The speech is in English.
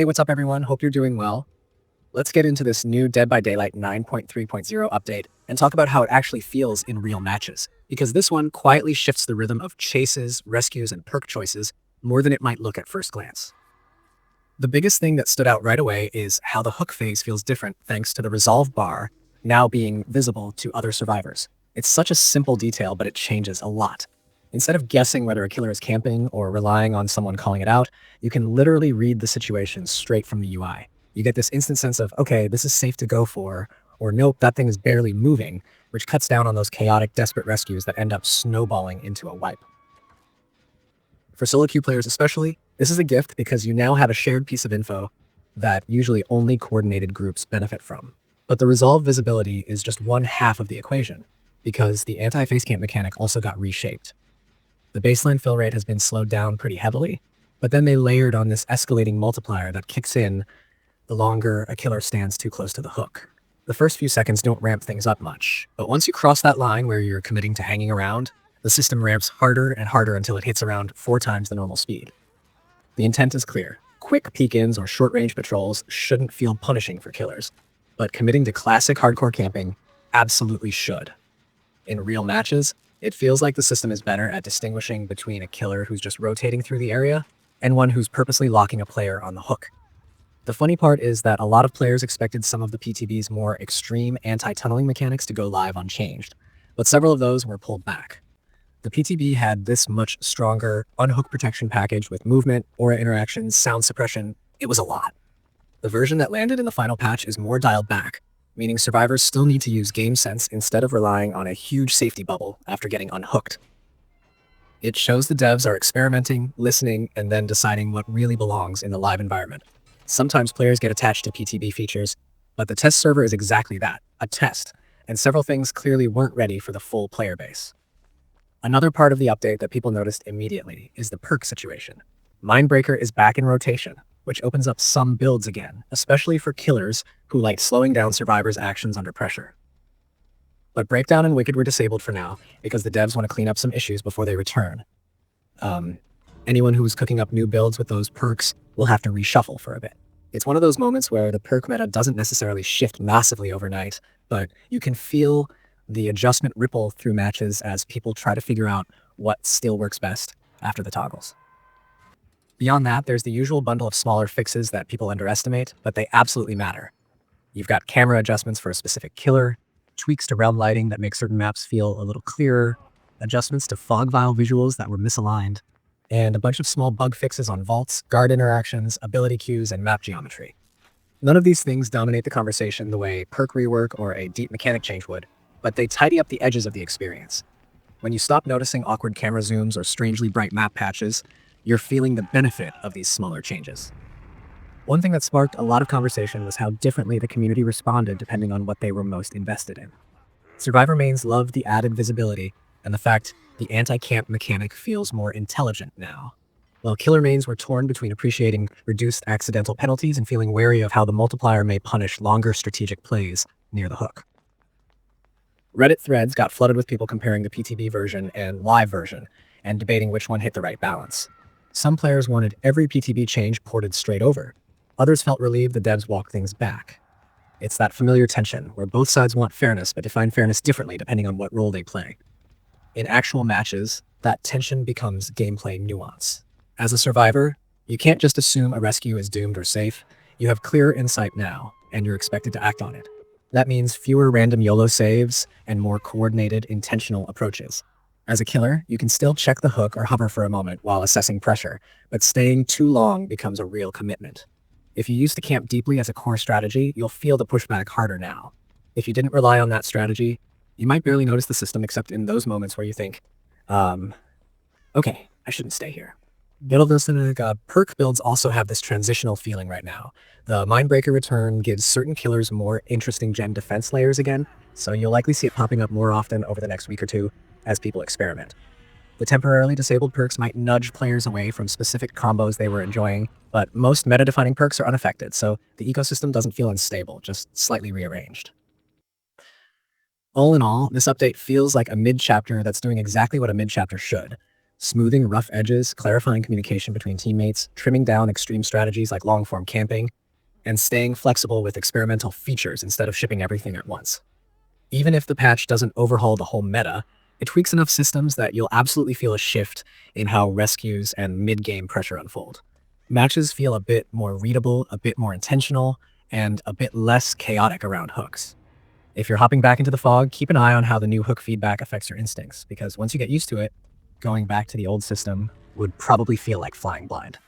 Hey, what's up everyone? Hope you're doing well. Let's get into this new Dead by Daylight 9.3.0 update and talk about how it actually feels in real matches, because this one quietly shifts the rhythm of chases, rescues, and perk choices more than it might look at first glance. The biggest thing that stood out right away is how the hook phase feels different thanks to the resolve bar now being visible to other survivors. It's such a simple detail, but it changes a lot. Instead of guessing whether a killer is camping or relying on someone calling it out, you can literally read the situation straight from the UI. You get this instant sense of, okay, this is safe to go for, or nope, that thing is barely moving, which cuts down on those chaotic, desperate rescues that end up snowballing into a wipe. For solo queue players especially, this is a gift because you now have a shared piece of info that usually only coordinated groups benefit from. But the resolve visibility is just one half of the equation, because the anti-facecamp mechanic also got reshaped. The baseline fill rate has been slowed down pretty heavily, but then they layered on this escalating multiplier that kicks in the longer a killer stands too close to the hook. The first few seconds don't ramp things up much, but once you cross that line where you're committing to hanging around, the system ramps harder and harder until it hits around 4 times the normal speed. The intent is clear. Quick peek-ins or short-range patrols shouldn't feel punishing for killers, but committing to classic hardcore camping absolutely should. In real matches, it feels like the system is better at distinguishing between a killer who's just rotating through the area and one who's purposely locking a player on the hook. The funny part is that a lot of players expected some of the PTB's more extreme anti-tunneling mechanics to go live unchanged, but several of those were pulled back. The PTB had this much stronger unhook protection package with movement, aura interactions, sound suppression. It was a lot. The version that landed in the final patch is more dialed back, meaning survivors still need to use game sense instead of relying on a huge safety bubble after getting unhooked. It shows the devs are experimenting, listening, and then deciding what really belongs in the live environment. Sometimes players get attached to PTB features, but the test server is exactly that, a test, and several things clearly weren't ready for the full player base. Another part of the update that people noticed immediately is the perk situation. Mindbreaker is back in rotation, which opens up some builds again, especially for killers who like slowing down survivors' actions under pressure. But Breakdown and Wicked were disabled for now because the devs want to clean up some issues before they return. Anyone who was cooking up new builds with those perks will have to reshuffle for a bit. It's one of those moments where the perk meta doesn't necessarily shift massively overnight, but you can feel the adjustment ripple through matches as people try to figure out what still works best after the toggles. Beyond that, there's the usual bundle of smaller fixes that people underestimate, but they absolutely matter. You've got camera adjustments for a specific killer, tweaks to realm lighting that make certain maps feel a little clearer, adjustments to fog vial visuals that were misaligned, and a bunch of small bug fixes on vaults, guard interactions, ability queues, and map geometry. None of these things dominate the conversation the way perk rework or a deep mechanic change would, but they tidy up the edges of the experience. When you stop noticing awkward camera zooms or strangely bright map patches, you're feeling the benefit of these smaller changes. One thing that sparked a lot of conversation was how differently the community responded depending on what they were most invested in. Survivor mains loved the added visibility and the fact the anti-camp mechanic feels more intelligent now, while killer mains were torn between appreciating reduced accidental penalties and feeling wary of how the multiplier may punish longer strategic plays near the hook. Reddit threads got flooded with people comparing the PTB version and live version and debating which one hit the right balance. Some players wanted every PTB change ported straight over. Others felt relieved the devs walked things back. It's that familiar tension where both sides want fairness but define fairness differently depending on what role they play. In actual matches, that tension becomes gameplay nuance. As a survivor, you can't just assume a rescue is doomed or safe. You have clearer insight now, and you're expected to act on it. That means fewer random YOLO saves and more coordinated, intentional approaches. As a killer, you can still check the hook or hover for a moment while assessing pressure, but staying too long becomes a real commitment. If you used to camp deeply as a core strategy, you'll feel the pushback harder now. If you didn't rely on that strategy, you might barely notice the system except in those moments where you think, okay, I shouldn't stay here. Perk builds also have this transitional feeling right now. The Mindbreaker return gives certain killers more interesting gen defense layers again, so you'll likely see it popping up more often over the next week or two as people experiment. The temporarily disabled perks might nudge players away from specific combos they were enjoying, but most meta-defining perks are unaffected, so the ecosystem doesn't feel unstable, just slightly rearranged. All in all, this update feels like a mid-chapter that's doing exactly what a mid-chapter should. smoothing rough edges, clarifying communication between teammates, trimming down extreme strategies like long-form camping, and staying flexible with experimental features instead of shipping everything at once. Even if the patch doesn't overhaul the whole meta, it tweaks enough systems that you'll absolutely feel a shift in how rescues and mid-game pressure unfold. Matches feel a bit more readable, a bit more intentional, and a bit less chaotic around hooks. If you're hopping back into the fog, keep an eye on how the new hook feedback affects your instincts, because once you get used to it, going back to the old system would probably feel like flying blind.